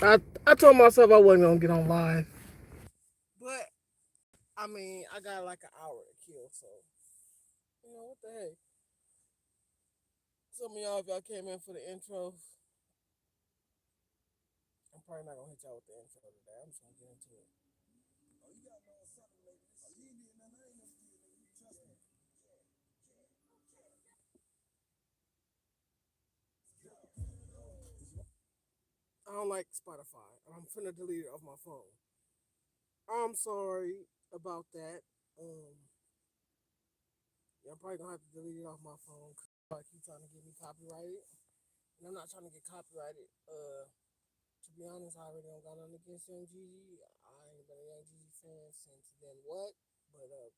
I told myself I wasn't gonna get on live, but I mean I got like an hour to kill, so what the heck. Some of y'all, if y'all came in for the intro, I'm probably not gonna hit y'all with the intro today. I'm just gonna get into it. I don't like Spotify. I'm finna delete it off my phone. I'm sorry about that. Yeah, I'm probably gonna have to delete it off my phone because I keep trying to get me copyrighted, and I'm not trying to get copyrighted. To be honest, I already don't got nothing against Young Gigi. I ain't been a Young Gigi fan since then what? But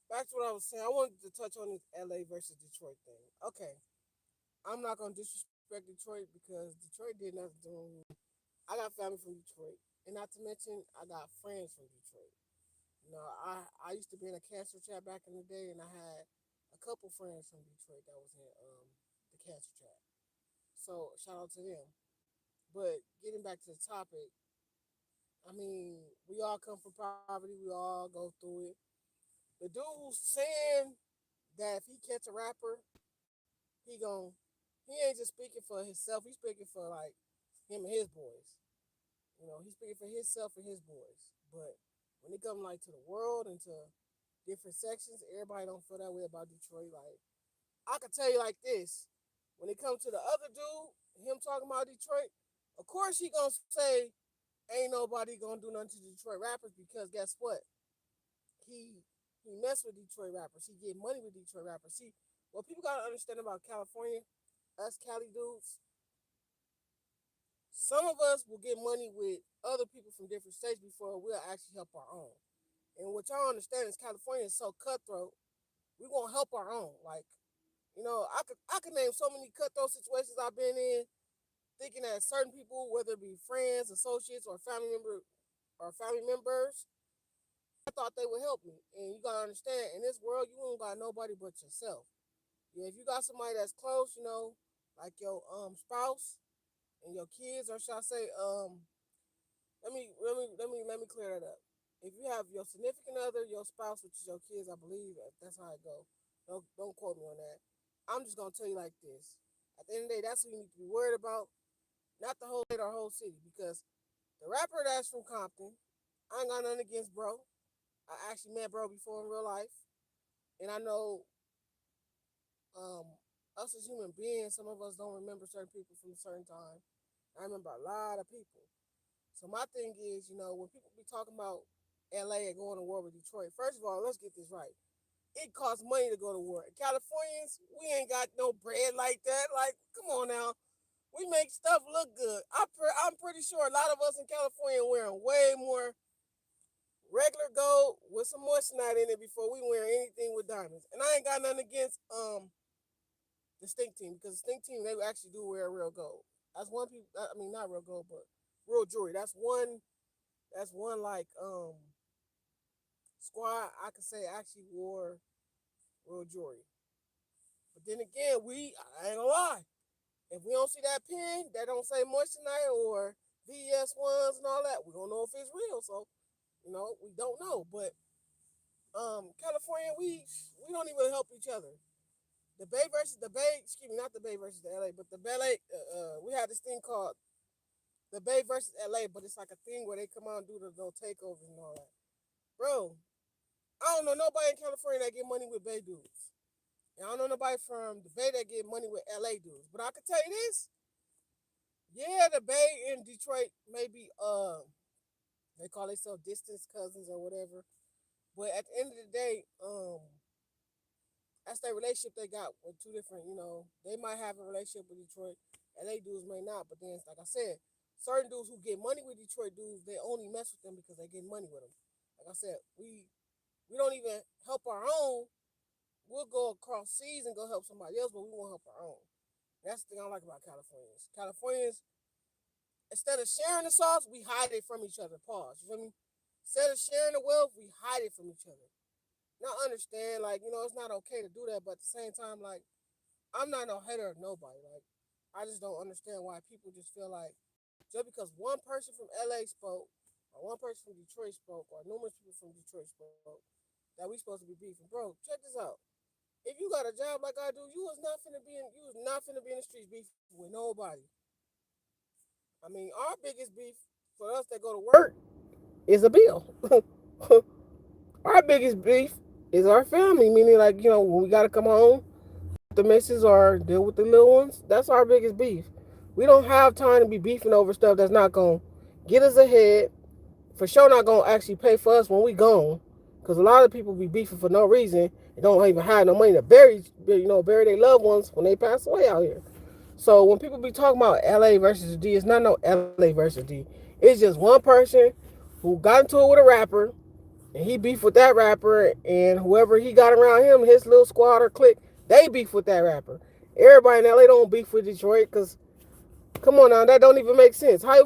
back to what I was saying. I wanted to touch on this LA versus Detroit thing. Okay, I'm not gonna disrespect Detroit because Detroit did nothing to me. I got family from Detroit, and not to mention I got friends from Detroit. I used to be in a cancer chat back in the day, and I had a couple friends from Detroit that was in the cancer chat. So shout out to them. But getting back to the topic, I mean, we all come from poverty. We all go through it. The dude who's saying that if he catch a rapper, he gon' he ain't just speaking for himself. He's speaking for like him and his boys. He's speaking for himself and his boys. But when it comes like to the world and to different sections, everybody don't feel that way about Detroit. Like I could tell you like this: when it comes to the other dude, him talking about Detroit, of course he gonna say ain't nobody gonna do nothing to Detroit rappers because guess what? He he mess with Detroit rappers. He get money with Detroit rappers. See, what people gotta understand about California, us Cali dudes, some of us will get money with other people from different states before we'll actually help our own. And what y'all understand is California is so cutthroat. We gonna help our own. Like, I could name so many cutthroat situations I've been in, thinking that certain people, whether it be friends, associates, or family members, I thought they would help me. And you gotta understand, in this world, you don't got nobody but yourself. Yeah, if you got somebody that's close, like your spouse and your kids, or should I say, let me clear that up. If you have your significant other, your spouse, which is your kids, I believe that's how it go. Don't quote me on that. I'm just gonna tell you like this. At the end of the day, that's who you need to be worried about, not the whole state or whole city. Because the rapper that's from Compton, I ain't got nothing against bro. I actually met bro before in real life, and I know um, us as human beings, some of us don't remember certain people from a certain time. I remember a lot of people. So my thing is, when people be talking about LA and going to war with Detroit, first of all, let's get this right. It costs money to go to war. Californians, we ain't got no bread like that. Like, come on now. We make stuff look good. I'm pretty sure a lot of us in California wearing way more regular gold with some moissanite in it before we wear anything with diamonds. And I ain't got nothing against the stink team because the stink team they actually do wear real gold. That's one people. I mean, not real gold, but real jewelry. That's one. That's one like squad I could say actually wore real jewelry. But then again, I ain't gonna lie. If we don't see that pin that don't say moissanite or VS ones and all that, we don't know if it's real. So we don't know. But California, we don't even help each other. The Bay versus the Bay, excuse me, not the Bay versus the LA, but the Bay. We had this thing called the Bay versus LA, but it's like a thing where they come out and do the little takeovers and all that. Bro, I don't know nobody in California that get money with Bay dudes. And I don't know nobody from the Bay that get money with LA dudes. But I can tell you this. Yeah, the Bay and Detroit maybe they call themselves distance cousins or whatever. But at the end of the day, that's their relationship they got with two different, they might have a relationship with Detroit, LA dudes may not. But then, like I said, certain dudes who get money with Detroit dudes, they only mess with them because they get money with them. Like I said, we don't even help our own. We'll go across seas and go help somebody else, but we won't help our own. That's the thing I like about Californians. Californians, instead of sharing the sauce, we hide it from each other. Pause. You feel me? Instead of sharing the wealth, we hide it from each other. Now understand, like, it's not okay to do that, but at the same time, like, I'm not no hater of nobody. Like, I just don't understand why people just feel like Just because one person from LA spoke, or one person from Detroit spoke, or numerous people from Detroit spoke, that we supposed to be beefing. Bro, check this out. If you got a job like I do, you was not finna be in the streets beefing with nobody. I mean, our biggest beef for us that go to work is a bill. Our biggest beef is our family, meaning like, when we gotta come home, the missus or deal with the little ones. That's our biggest beef. We don't have time to be beefing over stuff that's not gonna get us ahead. For sure, not gonna actually pay for us when we gone. Cause a lot of people be beefing for no reason and don't even have no money to bury their loved ones when they pass away out here. So when people be talking about LA versus the D, it's not no LA versus D. It's just one person who got into it with a rapper and he beef with that rapper, and whoever he got around him, his little squad or clique, they beef with that rapper. Everybody in LA don't beef with Detroit, cause come on now, that don't even make sense. How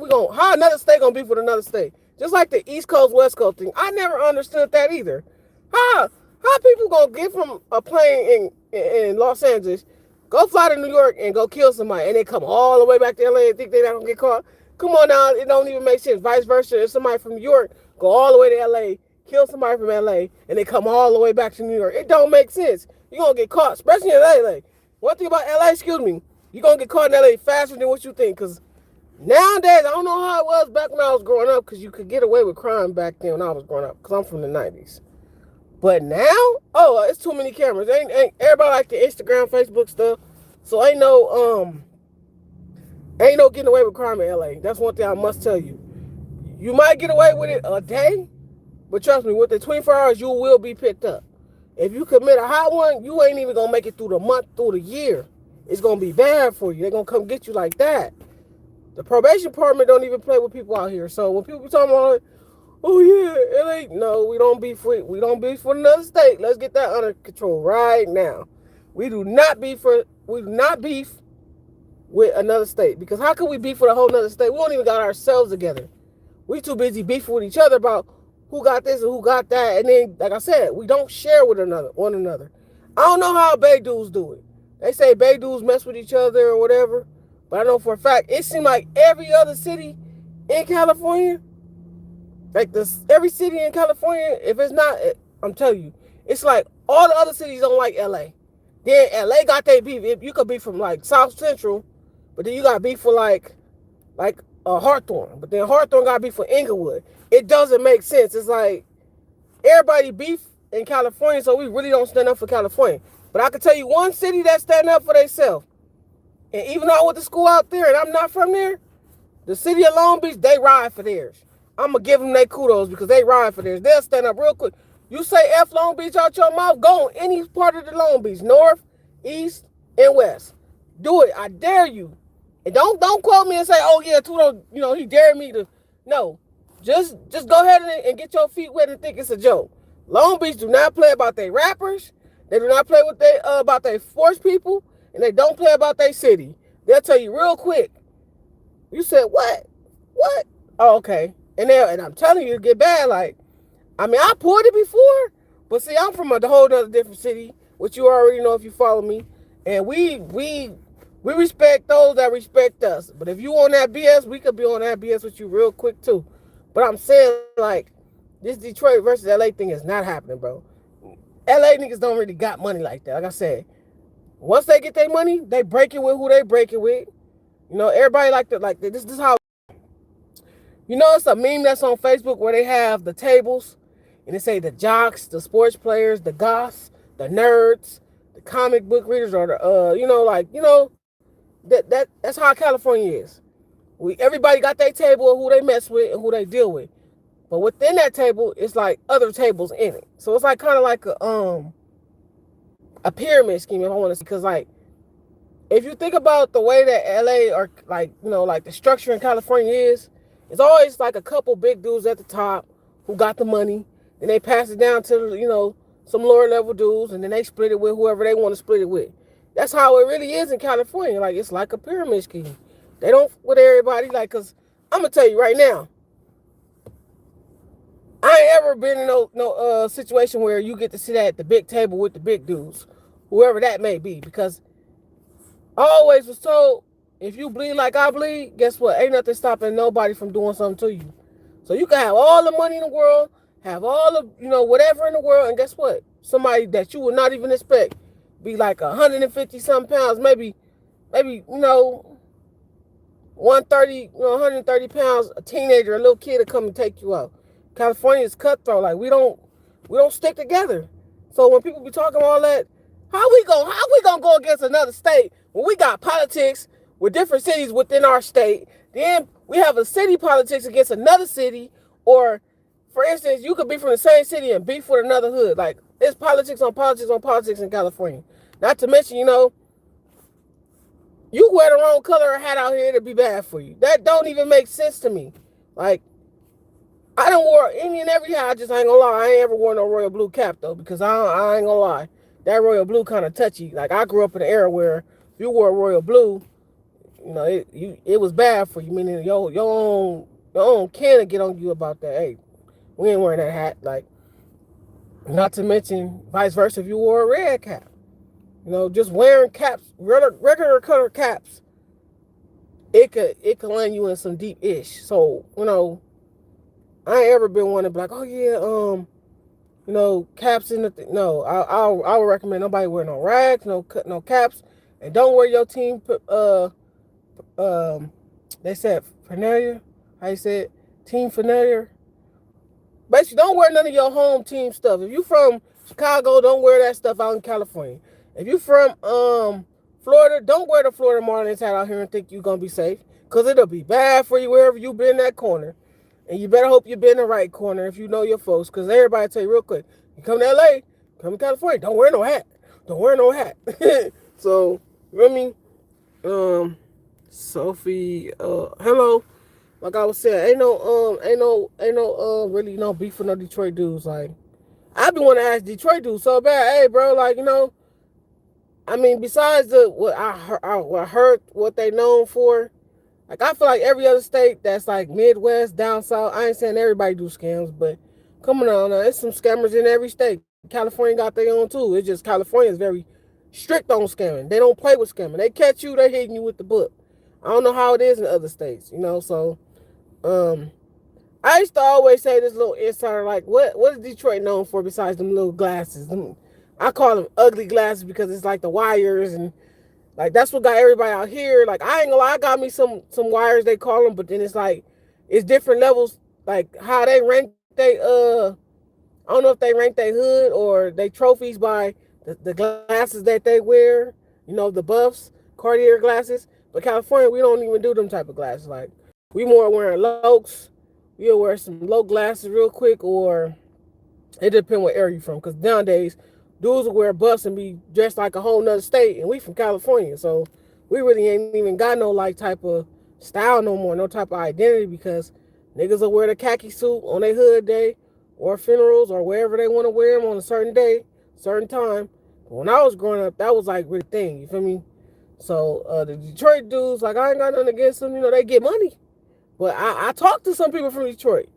another state gonna beef with another state? Just like the East Coast West Coast thing, I never understood that either. How how people gonna get from a plane in Los Angeles, go fly to New York and go kill somebody, and they come all the way back to LA and think they're not gonna get caught? Come on now, it don't even make sense. Vice versa, if somebody from New York go all the way to LA, kill somebody from LA, and they come all the way back to New York, it don't make sense. You're gonna get caught, especially in LA. One thing about LA, excuse me, you're gonna get caught in LA faster than what you think. Cause nowadays, I don't know how it was back when I was growing up, cause you could get away with crime back then when I was growing up. Cause I'm from the '90s. But now, it's too many cameras. Ain't everybody like the Instagram, Facebook stuff. So ain't no getting away with crime in LA. That's one thing I must tell you. You might get away with it a day, but trust me, within 24 hours, you will be picked up. If you commit a hot one, you ain't even gonna make it through the month, through the year. It's gonna be bad for you. They're gonna come get you like that. The probation department don't even play with people out here. So when people be talking about, oh yeah, it ain't, no, we don't beef for another state. Let's get that under control right now. We do not beef with another state, because how can we beef with a whole other state? We don't even got ourselves together. We too busy beefing with each other about who got this and who got that, and then, like I said, we don't share with one another. I don't know how Bay dudes do it. They say Bay dudes mess with each other or whatever, but I know for a fact it seems like every other city in California, like every city in California, if it's not, I'm telling you, it's like all the other cities don't like LA. Then LA got their beef. If you could be from like South Central, but then you got beef for like Hawthorne, but then Hawthorne got beef for Inglewood. It doesn't make sense. It's like everybody beef in California, so we really don't stand up for California. But I can tell you one city that stand up for themselves. And even though I went to school out there and I'm not from there, the city of Long Beach, they ride for theirs. I'm going to give them their kudos because they ride for theirs. They'll stand up real quick. You say F Long Beach out your mouth, go on any part of the Long Beach, north, east, and west. Do it. I dare you. And don't quote me and say, oh yeah, Tudo, he dared me to. No. Just go ahead and get your feet wet and think it's a joke. Long Beach do not play about their rappers. They do not play with about their force people, and they don't play about their city. They'll tell you real quick. You said what? What? Oh, okay. And I'm telling you, it get bad. Like, I mean, I pulled it before, but see, I'm from a whole other different city, which you already know if you follow me. And we respect those that respect us. But if you on that BS, we could be on that BS with you real quick too. But I'm saying, like, this Detroit versus LA thing is not happening, bro. LA niggas don't really got money like that. Like I said, once they get their money, they break it with who they break it with. Everybody this is how. It's a meme that's on Facebook where they have the tables and they say the jocks, the sports players, the goths, the nerds, the comic book readers, or that's how California is. Everybody got their table of who they mess with and who they deal with. But within that table, it's like other tables in it. So it's like kind of like a pyramid scheme, if I want to say, because like if you think about the way that LA or like the structure in California is, it's always like a couple big dudes at the top who got the money, and they pass it down to some lower level dudes, and then they split it with whoever they want to split it with. That's how it really is in California. Like, it's like a pyramid scheme. They don't with everybody, cause I'm gonna tell you right now, I ain't ever been in no situation where you get to sit at the big table with the big dudes, whoever that may be, because I always was told if you bleed like I bleed, guess what? Ain't nothing stopping nobody from doing something to you. So you can have all the money in the world, have all the, whatever in the world, and guess what? Somebody that you would not even expect be like 150 some pounds, maybe 130, 130 pounds, a teenager, a little kid to come and take you out. California is cutthroat. Like we don't stick together. So when people be talking all that, how we gonna go against another state when we got politics with different cities within our state? Then we have a city politics against another city, or for instance, you could be from the same city and beef with another hood. Like it's politics on politics on politics in California. Not to mention, you wear the wrong color of hat out here to be bad for you. That don't even make sense to me. Like, I done wore any and every hat. I just ain't gonna lie. I ain't ever worn no royal blue cap though, because I ain't gonna lie. That royal blue kind of touchy. Like I grew up in an era where if you wore royal blue, it was bad for you. Meaning your own kin get on you about that. Hey, we ain't wearing that hat. Like, not to mention vice versa if you wore a red cap. Just wearing caps, regular color caps, it could land you in some deep ish. So, I ain't ever been one to be like, oh yeah, caps in the no. I would recommend nobody wear no rags, no caps, and don't wear your team. They said Fanalia. How you said team Fanalia? Basically, don't wear none of your home team stuff. If you from Chicago, don't wear that stuff out in California. If you from Florida, don't wear the Florida Marlins hat out here and think you're gonna be safe, cause it'll be bad for you wherever you been in that corner. And you better hope you been in the right corner if you know your folks, cause everybody tell you real quick, you come to LA, come to California, don't wear no hat. Don't wear no hat. So, you know what I mean? Sophie, hello. Like I was saying, ain't no really no beef with no Detroit dudes. Like, I been want to ask Detroit dudes so bad, hey bro, like, I mean, besides what I heard what they known for, like I feel like every other state that's like Midwest, down south, I ain't saying everybody do scams, but come on now, there's some scammers in every state. California got their own too. It's just California is very strict on scamming. They don't play with scamming. They catch you, they hitting you with the book. I don't know how it is in other states, so I used to always say this little insider, like, what is Detroit known for besides them little glasses? I call them ugly glasses because it's like the wires, and like that's what got everybody out here. Like, I ain't gonna lie, I got me some wires, they call them, but then it's like it's different levels, like how they rank they I don't know if they rank their hood or they trophies by the glasses that they wear, the buffs, Cartier glasses. But California, we don't even do them type of glasses. Like, we more wearing Lokes. We'll wear some low glasses real quick, or it depends what area you from. Because nowadays, dudes will wear buffs and be dressed like a whole nother state, and we from California. So we really ain't even got no like type of style no more, no type of identity, because niggas will wear the khaki suit on their hood day or funerals or wherever they want to wear them on a certain day, certain time. But when I was growing up, that was like really thing, you feel me? So the Detroit dudes, like, I ain't got nothing against them, they get money. But I talked to some people from Detroit,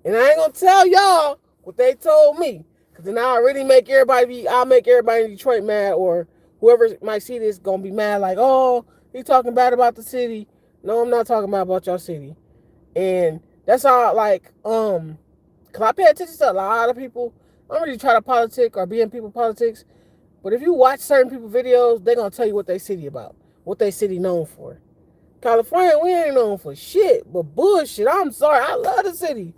and I ain't gonna tell y'all what they told me, because then I'll make everybody in Detroit mad, or whoever might see this gonna be mad, like, oh, he talking bad about the city. No, I'm not talking bad about your city. And that's all, like, cause I pay attention to a lot of people. I don't really try to politic or be in people politics, but if you watch certain people videos, they gonna tell you what they city about, what they city known for. California, we ain't known for shit but bullshit. I'm sorry, I love the city.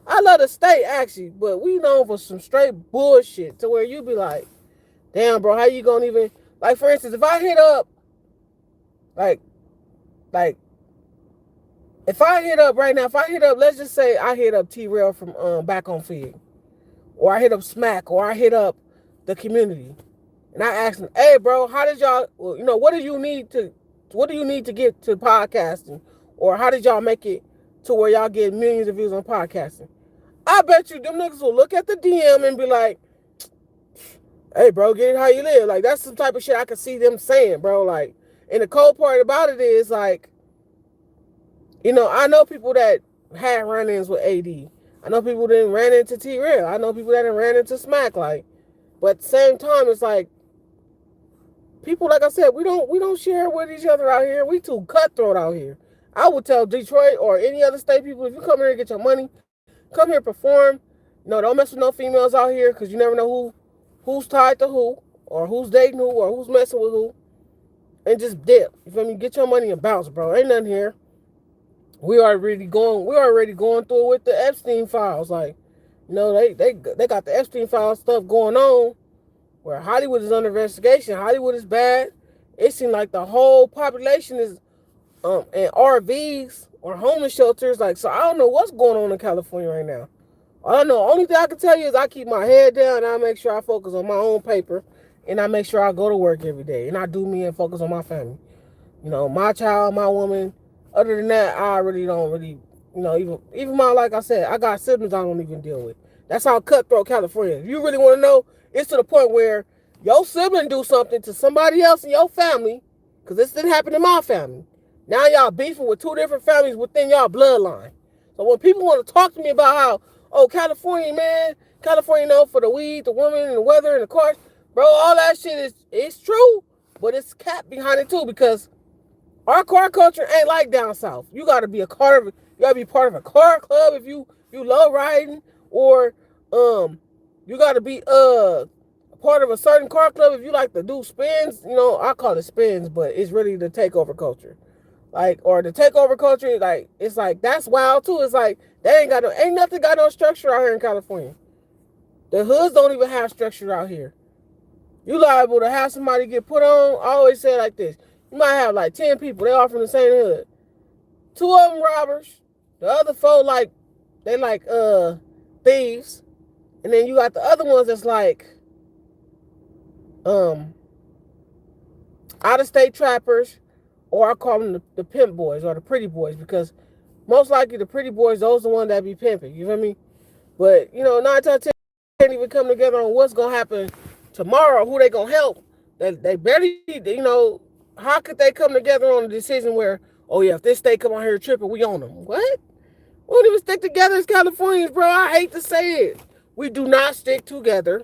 I love the state, actually, but we known for some straight bullshit to where you be like, damn, bro, how you gonna even, like, for instance, if I hit up, let's just say I hit up T-Rail from Back on Fig, or I hit up Smack, or I hit up the community, and I asked them, hey, bro, how did y'all, what do you need to get to podcasting? Or how did y'all make it to where y'all get millions of views on podcasting? I bet you them niggas will look at the DM and be like, hey, bro, get it how you live. Like, that's some type of shit I could see them saying, bro. Like, and the cold part about it is, like, I know people that had run-ins with AD. I know people that ran into T-Rail. I know people that ran into Smack. Like, but at the same time, it's like, people, like I said, we don't share with each other out here. We too cutthroat out here. I would tell Detroit or any other state people, if you come here and get your money, come here perform. No, don't mess with no females out here because you never know who's tied to who or who's dating who or who's messing with who, and just dip. You feel me? Get your money and bounce, bro. Ain't nothing here. We already going through it with the Epstein files. Like, they got the Epstein file stuff going on where Hollywood is under investigation. Hollywood is bad. It seems like the whole population is in RVs or homeless shelters. Like, so I don't know what's going on in California right now. I don't know. Only thing I can tell you is I keep my head down and I make sure I focus on my own paper and I make sure I go to work every day and I do me and focus on my family. My child, my woman. Other than that, I really don't really, even my, like I said, I got siblings I don't even deal with. That's how cutthroat California is. If you really want to know, it's to the point where your sibling do something to somebody else in your family, because this didn't happen in my family. Now y'all beefing with two different families within y'all bloodline. So when people want to talk to me about how, oh, California, man, California known for the weed, the women, and the weather, and the cars, bro, all that shit is true, but it's cap behind it too, because our car culture ain't like down south. You gotta be part of a car club if you love riding, or you gotta be part of a certain car club if you like to do spins. I call it spins, but it's really the takeover culture. Like, or the takeover culture, like, it's like that's wild too. It's like they ain't nothing got no structure out here in California. The hoods don't even have structure out here. You liable to have somebody get put on. I always say it like this. You might have like 10 people. They all from the same hood. 2 of them robbers. The other 4 they thieves. And then you got the other ones that's like out of state trappers, or I call them the pimp boys or the pretty boys, because most likely the pretty boys, those are the ones that be pimping. You feel me? But 9 times out of 10 can't even come together on what's gonna happen tomorrow, who they gonna help. They barely, how could they come together on a decision where, oh yeah, if this state come out here tripping, we on them? What? We don't even stick together as Californians, bro. I hate to say it. We do not stick together.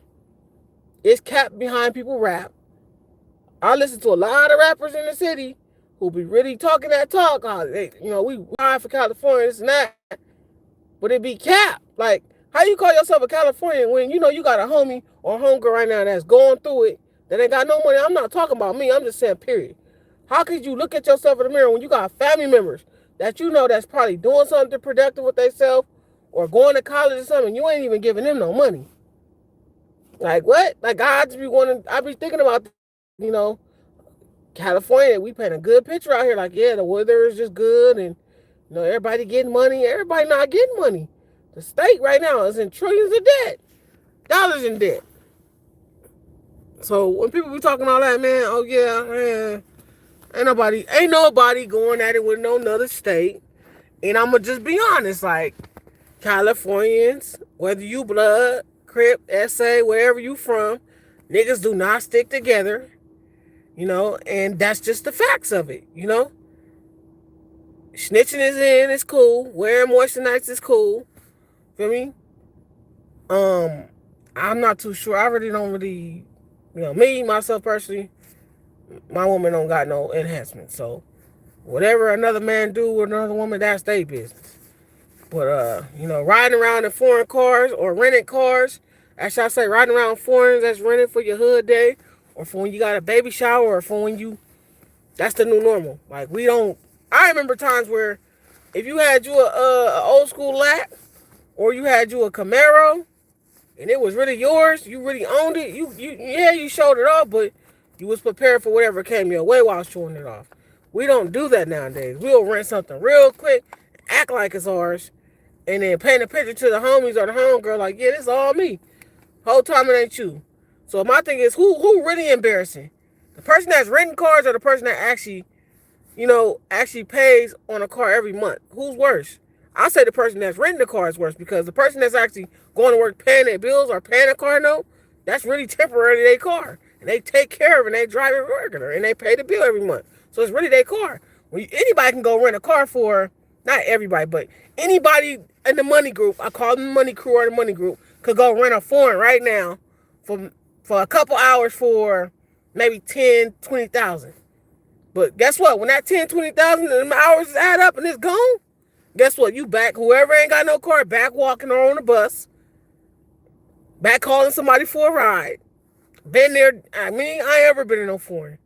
It's capped behind people rap. I listen to a lot of rappers in the city who be really talking that talk. We ride for California, this and that. But it be capped. Like, how you call yourself a Californian when you got a homie or homegirl right now that's going through it, that ain't got no money? I'm not talking about me. I'm just saying, period. How could you look at yourself in the mirror when you got family members that that's probably doing something productive with themselves or going to college or something, you ain't even giving them no money? Like, what? Like, I be thinking about, California, we paint a good picture out here. Like, yeah, the weather is just good and, everybody getting money. Everybody not getting money. The state right now is in trillions of debt. Dollars in debt. So when people be talking all that, man, oh yeah, man, ain't nobody going at it with no another state. And I'ma just be honest, like, Californians, whether you blood, Crip, SA, wherever you from, niggas do not stick together, and that's just the facts of it, Snitching is in, it's cool. Wearing moisturizer is cool. Feel me? I'm not too sure. I really don't really, me, myself personally, my woman don't got no enhancement. So whatever another man do with another woman, that's their business. But, riding around in foreign cars or rented cars, actually I say riding around foreigns that's rented for your hood day, or for when you got a baby shower, or for when that's the new normal. Like, I remember times where if you had you a old school lat, or you had you a Camaro, and it was really yours, you really owned it, you showed it off, but you was prepared for whatever came your way while showing it off. We don't do that nowadays. We'll rent something real quick, act like it's ours, and then paint a picture to the homies or the homegirl like, yeah, this is all me. Whole time it ain't you. So my thing is, who really embarrassing? The person that's renting cars, or the person that actually pays on a car every month? Who's worse? I say the person that's renting the car is worse, because the person that's actually going to work paying their bills or paying a car note, that's really temporarily their car. And they take care of it and they drive it regular and they pay the bill every month. So it's really their car. Anybody can go rent a car for, not everybody, but anybody in the money group, I call them the money crew or the money group, could go rent a foreign right now for a couple hours for maybe 10, 20,000. But guess what? When that 10, 20,000 and the hours add up and it's gone, guess what? You back, whoever ain't got no car, back walking or on the bus, back calling somebody for a ride. Been there. I mean, I ain't ever been in no foreign.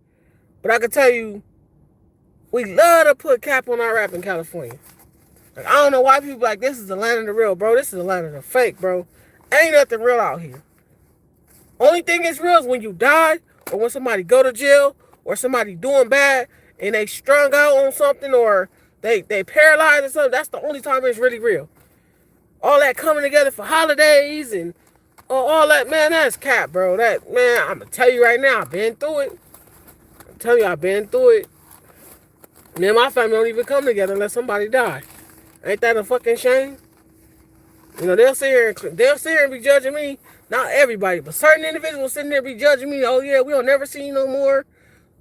But I can tell you, we love to put cap on our rap in California. Like, I don't know why people like, this is the land of the real, bro. This is the land of the fake, bro. Ain't nothing real out here. Only thing that's real is when you die, or when somebody go to jail, or somebody doing bad, and they strung out on something, or they paralyzed or something. That's the only time it's really real. All that coming together for holidays and all that, man, that's cap, bro. That, man, I'm going to tell you right now, I've been through it. I'm telling you, I've been through it. Me and my family don't even come together unless somebody die. Ain't that a fucking shame? You know, they'll sit here and be judging me. Not everybody, but certain individuals sitting there be judging me. Oh, yeah, we don't never see you no more.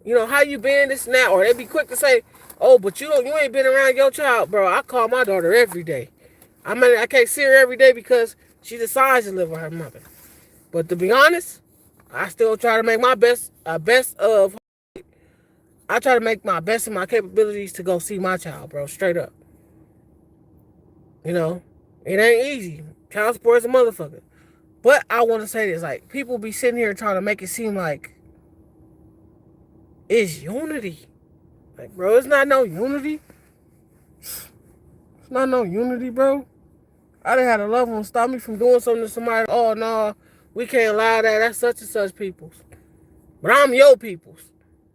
You know, how you been, this and that. Or they be quick to say, oh, but you ain't been around your child. Bro, I call my daughter every day. I mean, I can't see her every day because she decides to live with her mother. But to be honest, I still try to make my best of. I try to make my best of my capabilities to go see my child, bro, straight up. You know, it ain't easy. Child support is a motherfucker. But I want to say this, like, people be sitting here trying to make it seem like it's unity. Like, bro, it's not no unity. It's not no unity, bro. I done had a loved one stop me from doing something to somebody. Oh, no, we can't allow that. That's such and such people's. But I'm your people's.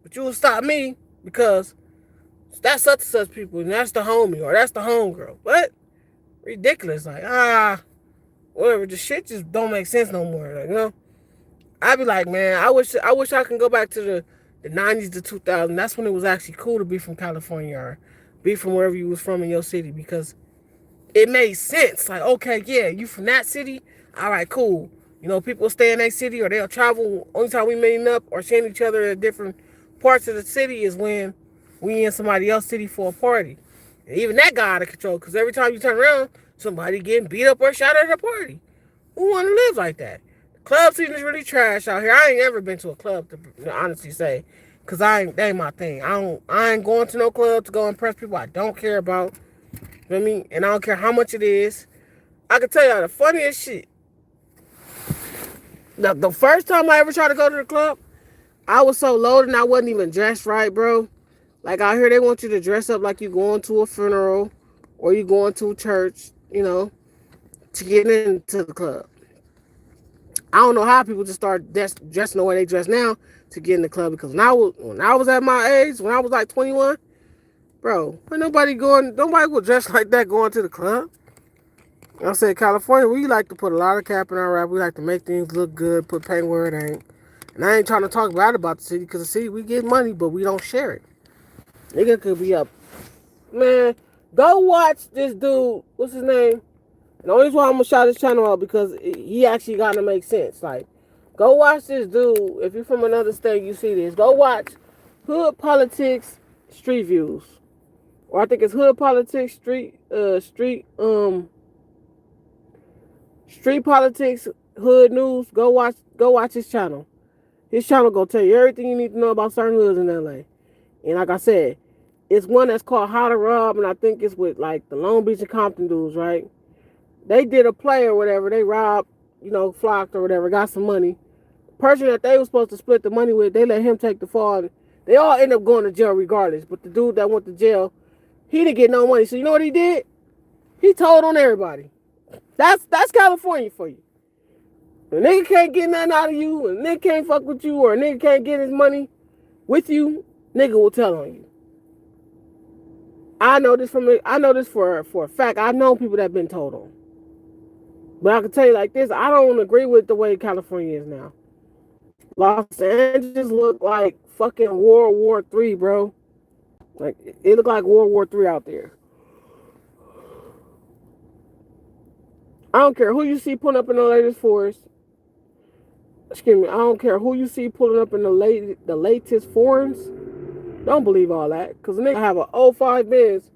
But you will stop me because that's such and such people, and that's the homie, or that's the homegirl. What? Ridiculous. Like, whatever. The shit just don't make sense no more. Like, you know? I be like, man, I wish I can go back to the 90s to 2000. That's when it was actually cool to be from California or be from wherever you was from in your city, because it made sense. Like, okay, yeah, you from that city? All right, cool. You know, people stay in that city or they'll travel. Only time we meeting up or seeing each other at different parts of the city is when we in somebody else's city for a party. And even that got out of control, because every time you turn around, somebody getting beat up or shot at a party. Who want to live like that? The club scene is really trash out here. I ain't ever been to a club, to honestly say, because that ain't my thing. I ain't going to no club to go impress people I don't care about. You know what I mean? And I don't care how much it is. I can tell y'all the funniest shit. The first time I ever tried to go to the club, I was so loaded and I wasn't even dressed right, bro. Like, out here, they want you to dress up like you going to a funeral or you going to a church, you know, to get into the club. I don't know how people just start dressing the way they dress now to get in the club, because when I was at my age, when I was like 21, bro, nobody would dress like that going to the club. I said, California, we like to put a lot of cap in our rap. We like to make things look good, put paint where it ain't. And I ain't trying to talk bad about the city, because the city, we get money, but we don't share it. Nigga could be up. Man, go watch this dude. What's his name? And the only reason why I'm going to shout his channel out, because he actually got to make sense. Like, go watch this dude. If you're from another state, you see this. Go watch Hood Politics Street Views. Or I think it's Hood Politics Street Politics Hood News. Go watch his channel. His channel gonna tell you everything you need to know about certain hoods in LA. And like I said, it's one that's called How to Rob, and I think it's with like the Long Beach and Compton dudes, right? They did a play or whatever. They robbed, flocked or whatever, got some money. The person that they were supposed to split the money with, they let him take the fall. They all end up going to jail regardless. But the dude that went to jail, he didn't get no money. So you know what he did? He told on everybody. That's California for you. A nigga can't get nothing out of you, a nigga can't fuck with you, or a nigga can't get his money with you, nigga will tell on you. I know this for a fact. I know people that have been told on. But I can tell you like this, I don't agree with the way California is now. Los Angeles look like fucking World War III, bro. Like, it look like World War III out there. I don't care who you see pulling up in the latest forest. Excuse me, I don't care who you see pulling up in the latest foreigns. Don't believe all that. Because a nigga have an '05 Benz.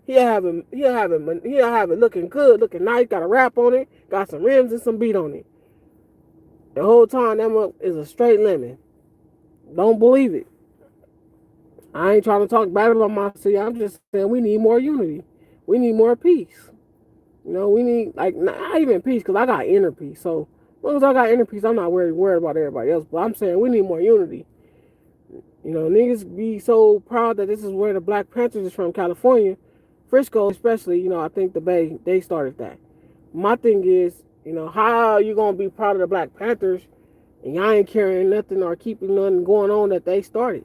He'll have it looking good, looking nice, got a wrap on it, got some rims and some beat on it. The whole time, that is a straight lemon. Don't believe it. I ain't trying to talk bad about my city. I'm just saying we need more unity. We need more peace. We need, like, not even peace, because I got inner peace. So as long as I got inner peace, I'm not worried about everybody else. But I'm saying we need more unity. Niggas be so proud that this is where the Black Panthers is from, California. Frisco especially, I think the Bay, they started that. My thing is, how are you going to be proud of the Black Panthers and y'all ain't carrying nothing or keeping nothing going on that they started?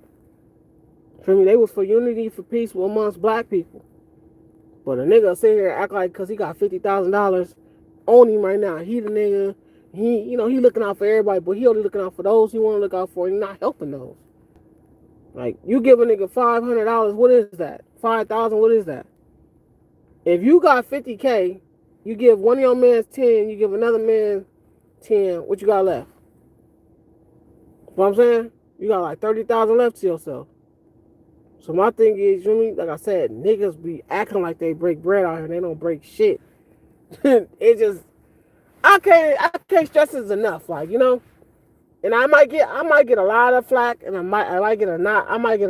For me, they was for unity, for peace amongst black people. But a nigga sit here and act like because he got $50,000 on him right now, he the nigga, he looking out for everybody, but he only looking out for those he want to look out for, and he not helping those. Like, you give a nigga $500, what is that? 5,000, what is that? If you got 50K, you give one of your mans 10, you give another man 10, what you got left? You know what I'm saying? You got like 30,000 left to yourself. So my thing is, like I said, niggas be acting like they break bread out here and they don't break shit. It just, I can't stress this enough, like, and I might get a lot of flack, and I might get a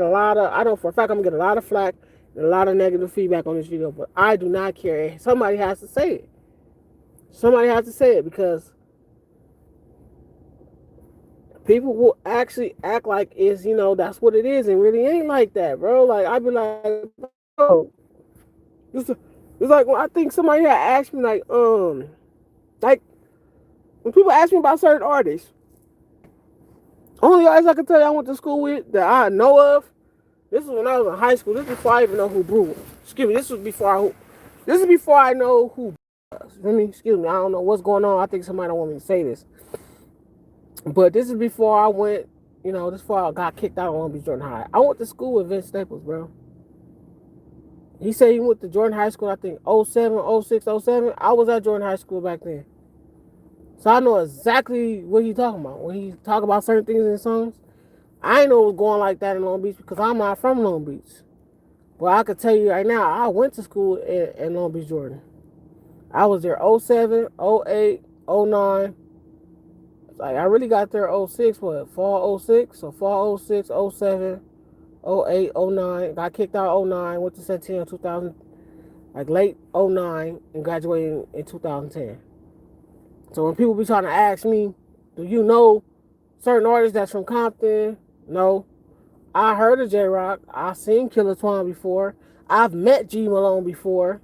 lot of, I know for a fact I'm gonna get a lot of flack and a lot of negative feedback on this video, but I do not care. Somebody has to say it. Somebody has to say it, because people will actually act like it's, that's what it is, and really ain't like that, bro. Like, I be like, bro, it's like when I think somebody had asked me, like when people ask me about certain artists, only artists I can tell you I went to school with that I know of, this is when I was in high school. This is before I even know who Brew was. Excuse me, this is before I know who was. Excuse me, I don't know what's going on. I think somebody don't want me to say this. But this is before I went, this is before I got kicked out of Long Beach Jordan High. I went to school with Vince Staples, bro. He said he went to Jordan High School, I think, 07, 06, 07. I was at Jordan High School back then. So I know exactly what he's talking about. When he talk about certain things in his songs, I ain't know it was going like that in Long Beach because I'm not from Long Beach. But I could tell you right now, I went to school in Long Beach Jordan. I was there 07, 08, 09. Like, I really got there 06, fall 06? So fall 06, 07, 08, 09. Got kicked out 09, went to Centennial in 2000, like late 09, and graduated in 2010. So when people be trying to ask me, do you know certain artists that's from Compton? No. I heard of J-Rock. I've seen Killer Twan before. I've met G Malone before.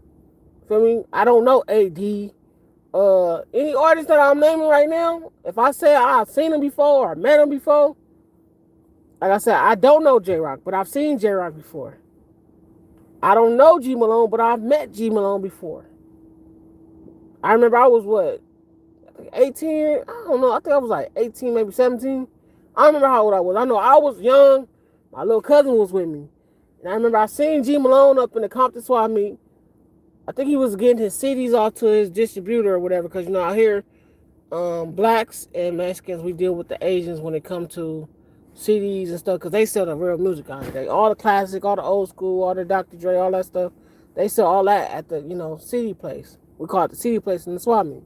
Feel me? I don't know AD. Any artist that I'm naming right now, if I say I've seen him before or met him before, like I said, I don't know J-Rock, but I've seen J-Rock before. I don't know G Malone, but I've met G Malone before. I remember I was 18? I don't know. I think I was like 18, maybe 17. I don't remember how old I was. I know I was young. My little cousin was with me. And I remember I seen G Malone up in the Compton Swap meet. I think he was getting his CDs off to his distributor or whatever, because out here, blacks and Mexicans, we deal with the Asians when it comes to CDs and stuff, because they sell the real music out here. All the classic, all the old school, all the Dr. Dre, all that stuff. They sell all that at the CD place. We call it the CD place in the swap meet.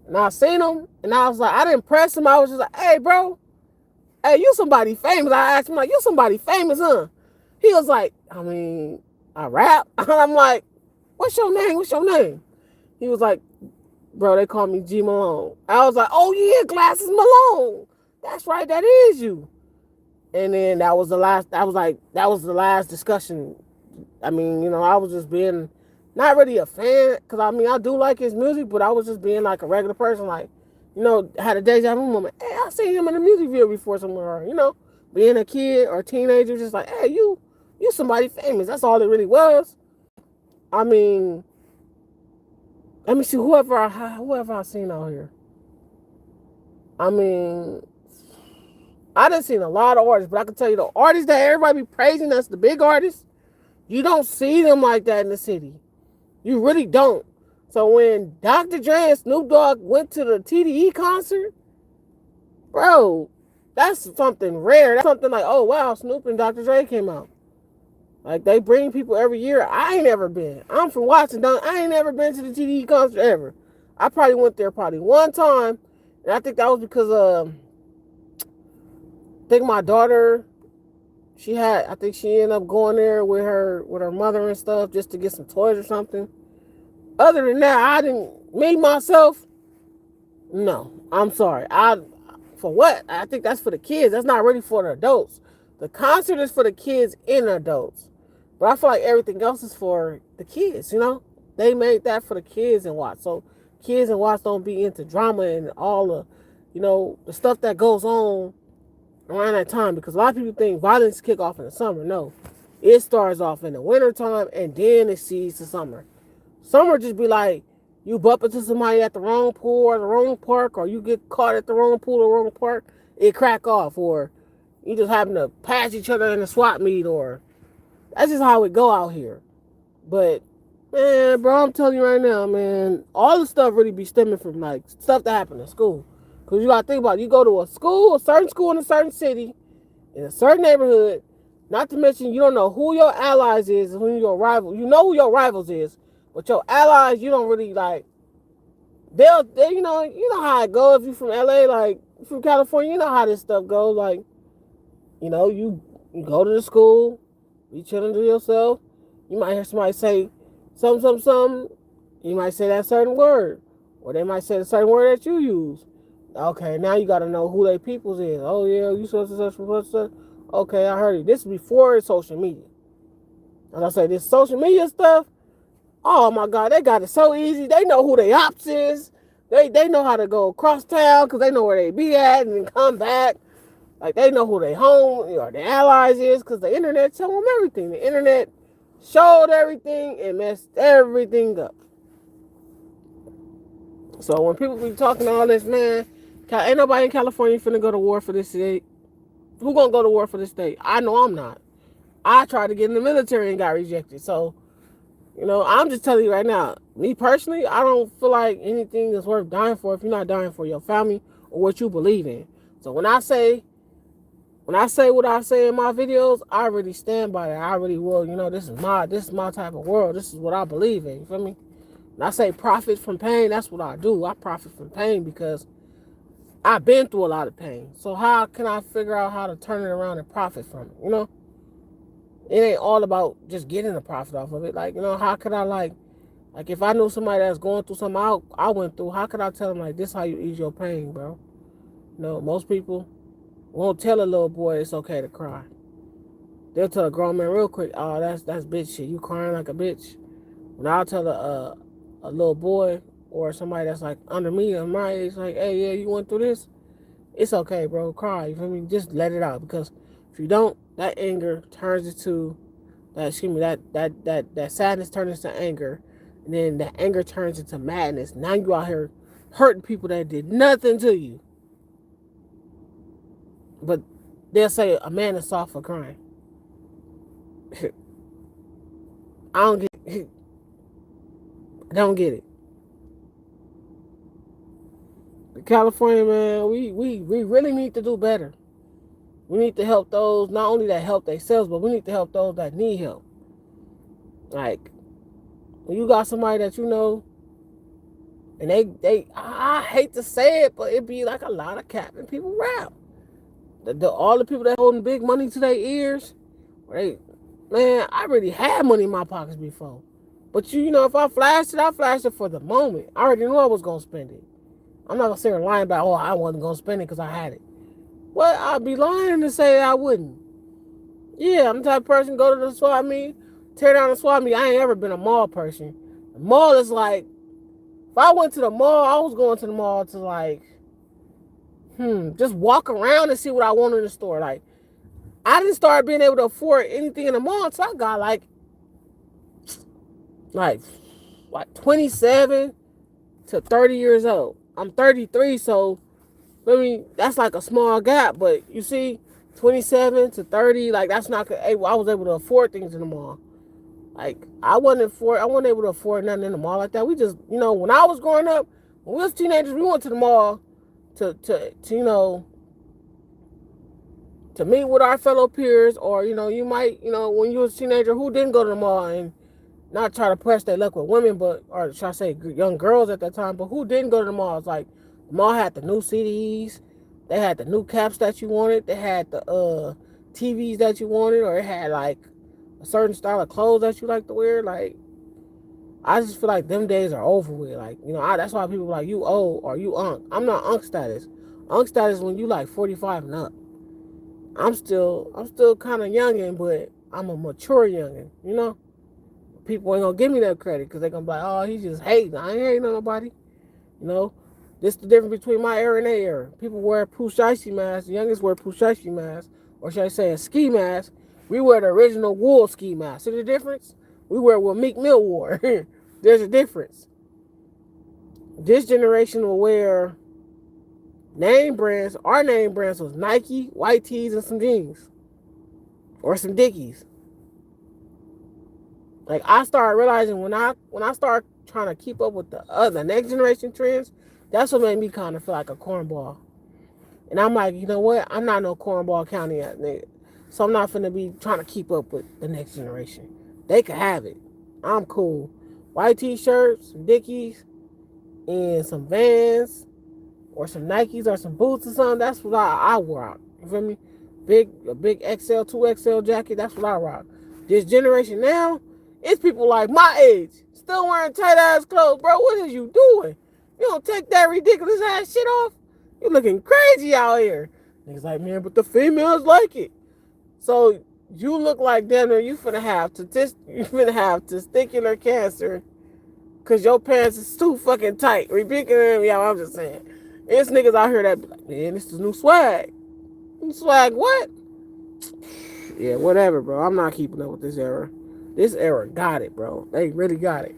And I seen him, and I was like, I didn't press him. I was just like, hey, bro, hey, you somebody famous. I asked him, like, you somebody famous, huh? He was like, I rap. I'm like, what's your name? He was like, bro, they call me G Malone. I was like, oh yeah, Glasses Malone. That's right, that is you. And then that was the last discussion. I was just being not really a fan, because I do like his music, but I was just being like a regular person, like, had a deja vu moment. Hey, I seen him in a music video before somewhere, being a kid or a teenager, just like, hey, you somebody famous. That's all it really was. Let me see whoever I seen out here. I done seen a lot of artists, but I can tell you the artists that everybody be praising, that's the big artists, you don't see them like that in the city. You really don't. So when Dr. Dre and Snoop Dogg went to the TDE concert, bro, that's something rare. That's something like, oh wow, Snoop and Dr. Dre came out. Like, they bring people every year. I ain't never been. I'm from Washington. I ain't never been to the TDE concert ever. I probably went there one time, and I think that was because think my daughter, I think she ended up going there with her mother and stuff just to get some toys or something. Other than that, I didn't, me, myself, no, I'm sorry. For what? I think that's for the kids. That's not really for the adults. The concert is for the kids and adults. But I feel like everything else is for the kids, you know? They made that for the kids and watch. So kids and watch don't be into drama and all the, the stuff that goes on around that time. Because a lot of people think violence kick off in the summer. No. It starts off in the wintertime and then it sees the summer. Summer just be like, you bump into somebody at the wrong pool or the wrong park, or you get caught at the wrong pool or wrong park, it crack off, or you just happen to pass each other in a swap meet, or that's just how it go out here. But man, bro, I'm telling you right now, man, all the stuff really be stemming from like stuff that happened in school. Cause you gotta think about it. You go to a certain school in a certain city, in a certain neighborhood. Not to mention you don't know who your allies is and who your rival. You know who your rivals is. But your allies, you don't really like. They you know how it goes. If you from LA, like from California, you know how this stuff goes. Like, you go to the school, you chilling to yourself. You might hear somebody say something. You might say that certain word, or they might say the certain word that you use. Okay, now you got to know who they peoples is. Oh yeah, you such. Okay, I heard it. This is before social media. As I say, this social media stuff. Oh my God, they got it so easy. They know who they ops is. They know how to go across town because they know where they be at and then come back. Like they know who they home or their allies is because the internet tell them everything. The internet showed everything and messed everything up. So when people be talking all this, man, ain't nobody in California finna go to war for this state. Who gonna go to war for this state? I know I'm not. I tried to get in the military and got rejected. So I'm just telling you right now, me personally, I don't feel like anything is worth dying for if you're not dying for your family or what you believe in. So when I say what I say in my videos, I really stand by that. I really will. This is my type of world. This is what I believe in. You feel me? When I say profit from pain, that's what I do. I profit from pain because I've been through a lot of pain. So how can I figure out how to turn it around and profit from it? It ain't all about just getting a profit off of it. Like, how could I like if I knew somebody that's going through something I went through, how could I tell them like this how you ease your pain, bro? Most people won't tell a little boy it's okay to cry. They'll tell a grown man real quick, oh, that's bitch shit. You crying like a bitch. When I'll tell a little boy or somebody that's like under me or my age, like, hey, yeah, you went through this, it's okay, bro. Cry. You feel me? Just let it out because if you don't, that anger turns into that sadness turns into anger, and then that anger turns into madness. Now you out here hurting people that did nothing to you. But they'll say a man is soft for crying. I don't get it. I don't get it. California, man, we really need to do better. We need to help those, not only that help themselves, but we need to help those that need help. Like, when you got somebody that and I hate to say it, but it be like a lot of capping people rap. All the people that holding big money to their ears, man, I really had money in my pockets before. But if I flashed it for the moment. I already knew I was going to spend it. I'm not going to sit here lying about, I wasn't going to spend it because I had it. Well, I'd be lying to say I wouldn't. Yeah, I'm the type of person go to the swap meet, tear down the swap meet. I ain't ever been a mall person. The mall is like, if I went to the mall, I was going to the mall to like, just walk around and see what I want in the store. Like, I didn't start being able to afford anything in the mall until I got like 27 to 30 years old. I'm 33, so that's like a small gap. But you see, 27 to 30, like that's not. I was able to afford things in the mall. Like I wasn't able to afford nothing in the mall like that. We just, when I was growing up, when we was teenagers, we went to the mall to meet with our fellow peers, or you might, when you was a teenager who didn't go to the mall and not try to press their luck with women, or should I say young girls at that time, but who didn't go to the malls. Like the mall had the new CDs, They had the new caps that you wanted. They had the TVs that you wanted, or it had like a certain style of clothes that you like to wear. Like, I just feel like them days are over with. Like, that's why people are like, you old or you unk. I'm not unk status. Unk status when you like 45 and up. I'm still kind of youngin', but I'm a mature youngin'. People ain't gonna give me that credit because they gonna be like, oh, he just hating. I ain't hating on nobody. This the difference between my era and their era. People wear Pushashi masks. The youngest wear Pushashi masks, or should I say a ski mask. We wear the original wool ski mask. See the difference? We wear what Meek Mill wore. There's a difference. This generation will wear name brands. Our name brands was Nike, white tees, and some jeans. Or some Dickies. Like, I started realizing when I started trying to keep up with the next generation trends, that's what made me kind of feel like a cornball. And I'm like, you know what? I'm not no cornball county ass nigga. So I'm not finna be trying to keep up with the next generation. They can have it. I'm cool. White t-shirts, some Dickies, and some Vans, or some Nikes, or some boots or something. That's what I rock. You feel me? A big XL, 2XL jacket. That's what I rock. This generation now, it's people like my age still wearing tight ass clothes, bro. What is you doing? You don't take that ridiculous ass shit off. You looking crazy out here. Niggas like, man, but the females like it. So you look like them, or you finna have testicular cancer because your pants is too fucking tight. Ridiculous. Yeah, I'm just saying. It's niggas out here that be like, man, this is new swag. New swag what? Yeah, whatever, bro. I'm not keeping up with this era. This era got it, bro. They really got it.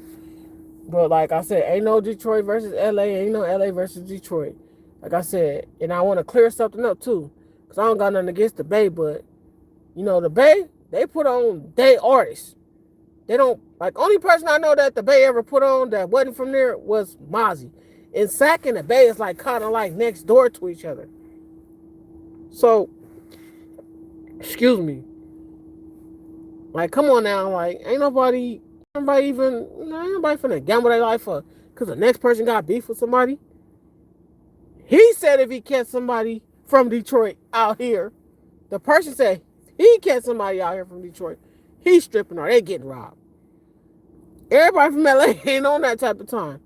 But like I said, ain't no Detroit versus LA. Ain't no LA versus Detroit. Like I said, and I want to clear something up too. Because I don't got nothing against the Bay, but, the Bay, they put on day artists. They don't, like, only person I know that the Bay ever put on that wasn't from there was Mozzie. And Sac and the Bay is like kind of like next door to each other. So, excuse me. Like, come on now. Like, ain't nobody finna gamble their life for because the next person got beef with somebody. He said if he catch somebody from Detroit out here, the person said he catch somebody out here from Detroit, he's stripping or they getting robbed. Everybody from LA ain't on that type of time.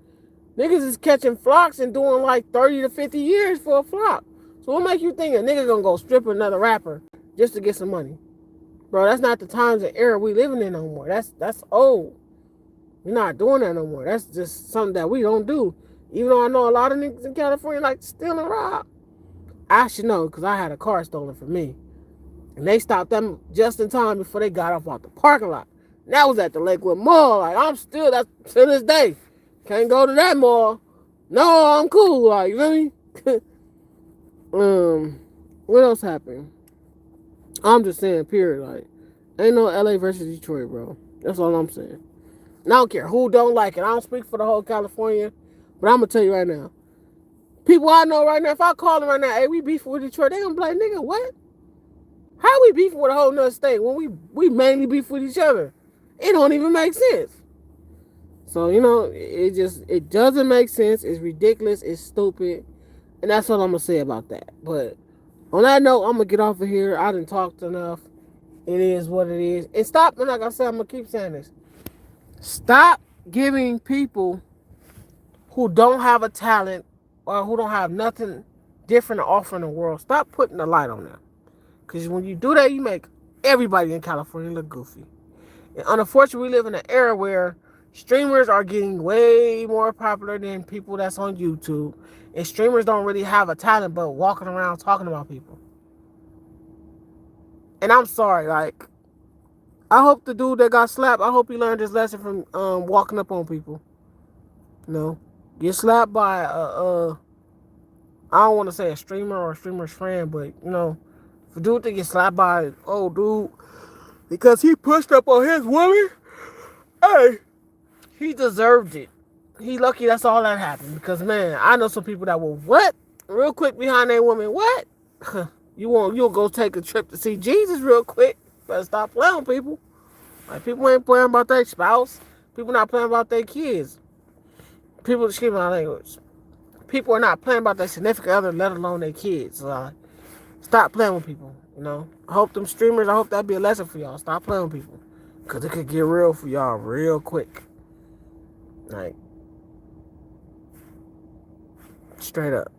Niggas is catching flocks and doing like 30 to 50 years for a flock. So what make you think a nigga gonna go strip another rapper just to get some money? Bro, that's not the times and era we living in no more. That's old. We're not doing that no more. That's just something that we don't do. Even though I know a lot of niggas in California like to steal and rob. I should know because I had a car stolen from me. And they stopped them just in time before they got off out the parking lot. And that was at the Lakewood Mall. Like, I'm still, that's to this day. Can't go to that mall. No, I'm cool. Like, you feel me? What else happened? I'm just saying, period. Like, ain't no LA versus Detroit, bro. That's all I'm saying. And I don't care who don't like it. I don't speak for the whole California. But I'm going to tell you right now. People I know right now, if I call them right now, hey, we beefing with Detroit, they going to be like, nigga, what? How we beefing with a whole nother state when we mainly beef with each other? It don't even make sense. So, it doesn't make sense. It's ridiculous. It's stupid. And that's all I'm going to say about that. But on that note, I'm going to get off of here. I done talked enough. It is what it is. And stop, and like I said, I'm going to keep saying this. Stop giving people who don't have a talent or who don't have nothing different to offer in the world, stop putting the light on them. Because when you do that, you make everybody in California look goofy. And unfortunately, we live in an era where streamers are getting way more popular than people that's on YouTube. And streamers don't really have a talent but walking around talking about people. And I'm sorry, like, I hope the dude that got slapped, I hope he learned his lesson from walking up on people. Get slapped by I don't want to say a streamer or a streamer's friend, but, for dude to get slapped by an old dude because he pushed up on his woman, hey, he deserved it. He lucky that's all that happened because, man, I know some people that will, what? Real quick behind that woman, what? You'll go take a trip to see Jesus real quick. Better stop playing with people. Like, people ain't playing about their spouse. People not playing about their kids. People, excuse my language. people are not playing about their significant other, let alone their kids. Stop playing with people, you know. I hope them streamers, I hope that be a lesson for y'all. Stop playing with people. Because it could get real for y'all real quick. Like, straight up.